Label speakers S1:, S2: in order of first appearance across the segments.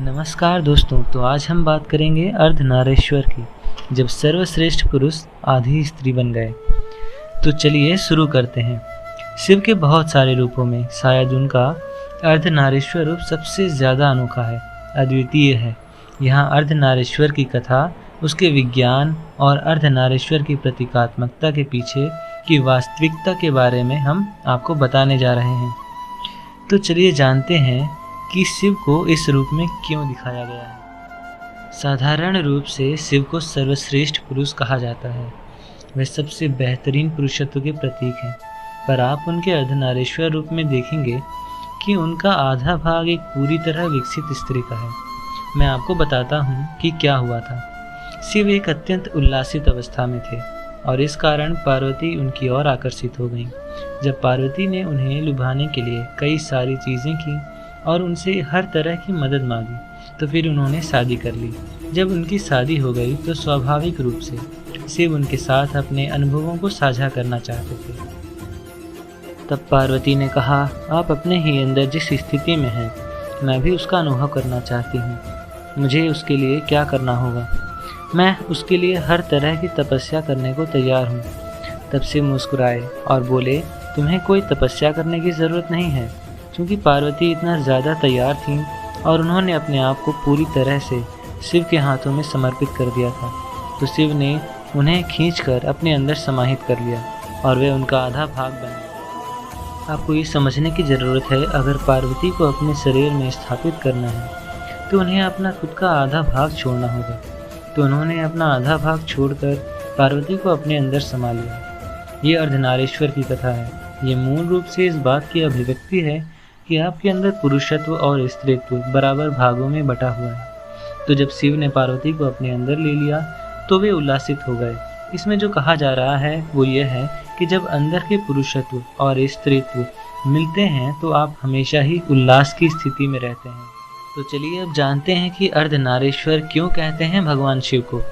S1: नमस्कार दोस्तों। तो आज हम बात करेंगे अर्धनारीश्वर की, जब सर्वश्रेष्ठ पुरुष आधी स्त्री बन गए। तो चलिए शुरू करते हैं। शिव के बहुत सारे रूपों में शायद उनका अर्धनारीश्वर रूप सबसे ज़्यादा अनोखा है, अद्वितीय है। यहाँ अर्धनारीश्वर की कथा, उसके विज्ञान और अर्धनारीश्वर की प्रतीकात्मकता के पीछे की वास्तविकता के बारे में हम आपको बताने जा रहे हैं। तो चलिए जानते हैं कि शिव को इस रूप में क्यों दिखाया गया है। साधारण रूप से शिव को सर्वश्रेष्ठ पुरुष कहा जाता है। वे सबसे बेहतरीन पुरुषत्व के प्रतीक हैं, पर आप उनके अर्धनारीश्वर रूप में देखेंगे कि उनका आधा भाग एक पूरी तरह विकसित स्त्री का है। मैं आपको बताता हूँ कि क्या हुआ था। शिव एक अत्यंत उल्लासित अवस्था में थे और इस कारण पार्वती उनकी ओर आकर्षित हो गई। जब पार्वती ने उन्हें लुभाने के लिए कई सारी चीज़ें की और उनसे हर तरह की मदद मांगी, तो फिर उन्होंने शादी कर ली। जब उनकी शादी हो गई तो स्वाभाविक रूप से शिव उनके साथ अपने अनुभवों को साझा करना चाहते थे। तब पार्वती ने कहा, आप अपने ही अंदर जिस स्थिति में हैं, मैं भी उसका अनुभव करना चाहती हूँ। मुझे उसके लिए क्या करना होगा? मैं उसके लिए हर तरह की तपस्या करने को तैयार हूँ। तब शिव मुस्कुराए और बोले, तुम्हें कोई तपस्या करने की ज़रूरत नहीं है, क्योंकि पार्वती इतना ज़्यादा तैयार थीं और उन्होंने अपने आप को पूरी तरह से शिव के हाथों में समर्पित कर दिया था। तो शिव ने उन्हें खींचकर अपने अंदर समाहित कर लिया और वे उनका आधा भाग बने। आपको ये समझने की ज़रूरत है, अगर पार्वती को अपने शरीर में स्थापित करना है तो उन्हें अपना खुद का आधा भाग छोड़ना होगा। तो उन्होंने अपना आधा भाग छोड़कर पार्वती को अपने अंदर समा लिया। ये अर्धनारीश्वर की कथा है। ये मूल रूप से इस बात की अभिव्यक्ति है कि आपके अंदर पुरुषत्व और स्त्रीत्व बराबर भागों में बटा हुआ है। तो जब शिव ने पार्वती को अपने अंदर ले लिया तो वे उल्लासित हो गए। इसमें जो कहा जा रहा है वो ये है कि जब अंदर के पुरुषत्व और स्त्रीत्व मिलते हैं तो आप हमेशा ही उल्लास की स्थिति में रहते हैं। तो चलिए अब जानते हैं कि अर्धनारीश्वर क्यों कहते हैं भगवान शिव को।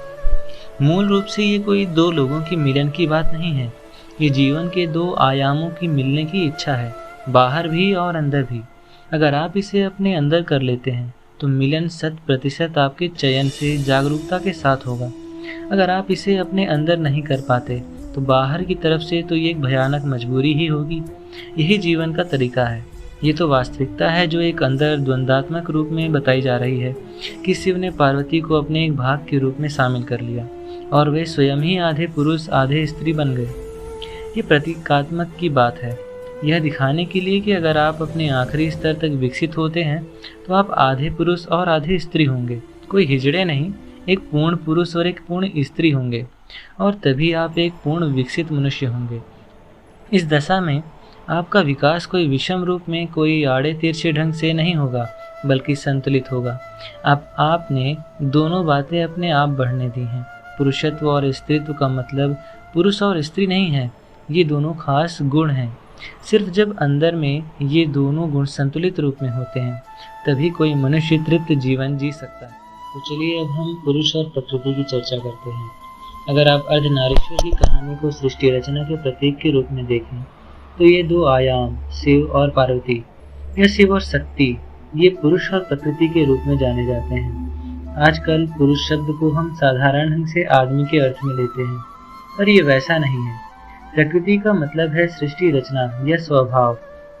S1: मूल रूप से ये कोई दो लोगों की मिलन की बात नहीं है। ये जीवन के दो आयामों की मिलने की इच्छा है, बाहर भी और अंदर भी। अगर आप इसे अपने अंदर कर लेते हैं तो मिलन 100% आपके चयन से, जागरूकता के साथ होगा। अगर आप इसे अपने अंदर नहीं कर पाते तो बाहर की तरफ से तो ये एक भयानक मजबूरी ही होगी। यही जीवन का तरीका है। ये तो वास्तविकता है जो एक अंदर द्वंद्वात्मक रूप में बताई जा रही है कि शिव ने पार्वती को अपने एक भाग के रूप में शामिल कर लिया और वे स्वयं ही आधे पुरुष आधे स्त्री बन गए। ये प्रतीकात्मक की बात है, यह दिखाने के लिए कि अगर आप अपने आखिरी स्तर तक विकसित होते हैं तो आप आधे पुरुष और आधे स्त्री होंगे। कोई हिजड़े नहीं, एक पूर्ण पुरुष और एक पूर्ण स्त्री होंगे और तभी आप एक पूर्ण विकसित मनुष्य होंगे। इस दशा में आपका विकास कोई विषम रूप में, कोई आड़े तिरछे ढंग से नहीं होगा, बल्कि संतुलित होगा। आपने दोनों बातें अपने आप बढ़ने दी हैं। पुरुषत्व और स्त्रीत्व का मतलब पुरुष और स्त्री नहीं है, ये दोनों खास गुण हैं। सिर्फ जब अंदर में ये दोनों गुण संतुलित रूप में होते हैं तभी कोई मनुष्य तृप्त जीवन जी सकता है। तो चलिए अब हम पुरुष और प्रकृति की चर्चा करते हैं। अगर आप अर्धनारीश्वर की कहानी को सृष्टि रचना के प्रतीक के रूप में देखें तो ये दो आयाम, शिव और पार्वती या शिव और शक्ति, ये पुरुष और प्रकृति के रूप में जाने जाते हैं। आजकल पुरुष शब्द को हम साधारण ढंग से आदमी के अर्थ में लेते हैं, पर ये वैसा नहीं है। प्रकृति का मतलब है सृष्टि रचना या स्वभाव।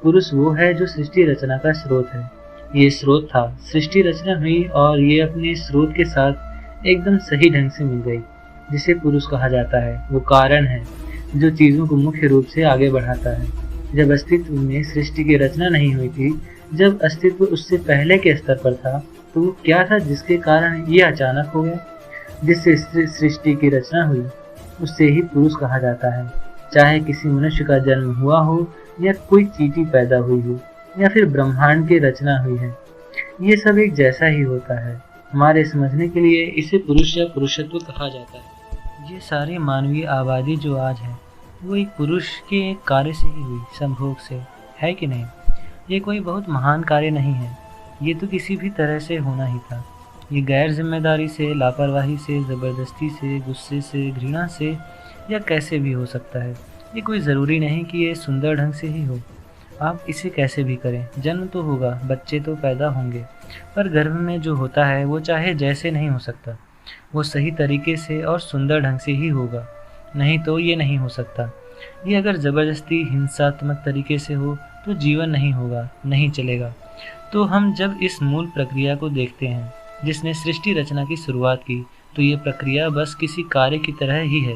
S1: पुरुष वो है जो सृष्टि रचना का स्रोत है। ये स्रोत था, सृष्टि रचना हुई और ये अपने स्रोत के साथ एकदम सही ढंग से मिल गई। जिसे पुरुष कहा जाता है वो कारण है जो चीज़ों को मुख्य रूप से आगे बढ़ाता है। जब अस्तित्व में सृष्टि की रचना नहीं हुई थी, जब अस्तित्व उससे पहले के स्तर पर था, तो वो क्या था जिसके कारण ये अचानक हो गया? जिससे सृष्टि की रचना हुई उससे ही पुरुष कहा जाता है। चाहे किसी मनुष्य का जन्म हुआ हो या कोई चींटी पैदा हुई हो या फिर ब्रह्मांड की रचना हुई है, ये सब एक जैसा ही होता है। हमारे समझने के लिए इसे पुरुष या पुरुषत्व कहा जाता है। ये सारी मानवीय आबादी जो आज है वो एक पुरुष के एक कार्य से ही हुई, संभोग से, है कि नहीं? ये कोई बहुत महान कार्य नहीं है, ये तो किसी भी तरह से होना ही था। ये गैर जिम्मेदारी से, लापरवाही से, ज़बरदस्ती से, गुस्से से, घृणा से या कैसे भी हो सकता है। ये कोई ज़रूरी नहीं कि ये सुंदर ढंग से ही हो। आप इसे कैसे भी करें, जन्म तो होगा, बच्चे तो पैदा होंगे, पर गर्भ में जो होता है वो चाहे जैसे नहीं हो सकता। वो सही तरीके से और सुंदर ढंग से ही होगा, नहीं तो ये नहीं हो सकता। ये अगर ज़बरदस्ती हिंसात्मक तरीके से हो तो जीवन नहीं होगा, नहीं चलेगा। तो हम जब इस मूल प्रक्रिया को देखते हैं जिसने सृष्टि रचना की शुरुआत की, तो ये प्रक्रिया बस किसी कार्य की तरह ही है।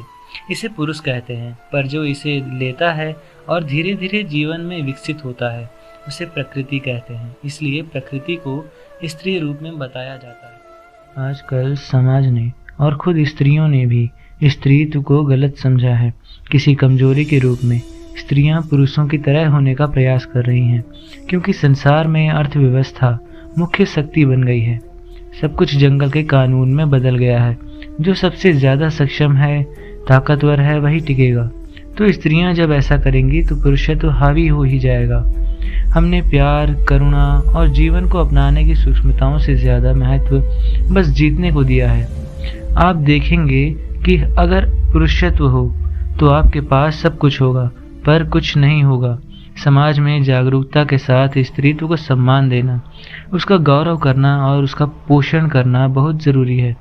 S1: इसे पुरुष कहते हैं, पर जो इसे लेता है और धीरे धीरे जीवन में विकसित होता है उसे प्रकृति कहते हैं। इसलिए प्रकृति को स्त्री रूप में बताया जाता है। आजकल समाज ने और खुद स्त्रियों ने भी स्त्रीत्व को गलत समझा है। किसी कमजोरी के रूप में स्त्रियां पुरुषों की तरह होने का प्रयास कर रही हैं, क्योंकि संसार में अर्थव्यवस्था मुख्य शक्ति बन गई है। सब कुछ जंगल के कानून में बदल गया है। जो सबसे ज़्यादा सक्षम है, ताकतवर है, वही टिकेगा। तो स्त्रियां जब ऐसा करेंगी तो पुरुषत्व हावी हो ही जाएगा। हमने प्यार, करुणा और जीवन को अपनाने की सूक्ष्मताओं से ज़्यादा महत्व बस जीतने को दिया है। आप देखेंगे कि अगर पुरुषत्व हो तो आपके पास सब कुछ होगा, पर कुछ नहीं होगा। समाज में जागरूकता के साथ स्त्रीत्व को सम्मान देना, उसका गौरव करना और उसका पोषण करना बहुत ज़रूरी है।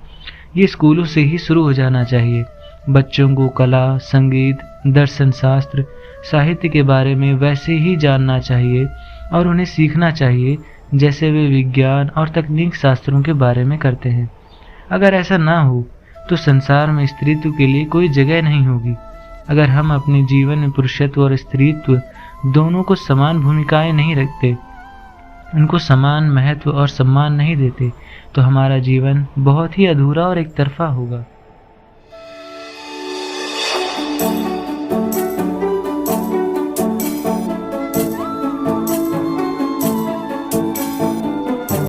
S1: ये स्कूलों से ही शुरू हो जाना चाहिए। बच्चों को कला, संगीत, दर्शन शास्त्र, साहित्य के बारे में वैसे ही जानना चाहिए और उन्हें सीखना चाहिए जैसे वे विज्ञान और तकनीक शास्त्रों के बारे में करते हैं। अगर ऐसा ना हो तो संसार में स्त्रीत्व के लिए कोई जगह नहीं होगी। अगर हम अपने जीवन में पुरुषत्व और स्त्रीत्व दोनों को समान भूमिकाएं नहीं रखते, उनको समान महत्व और सम्मान नहीं देते, तो हमारा जीवन बहुत ही अधूरा और एक तरफा होगा।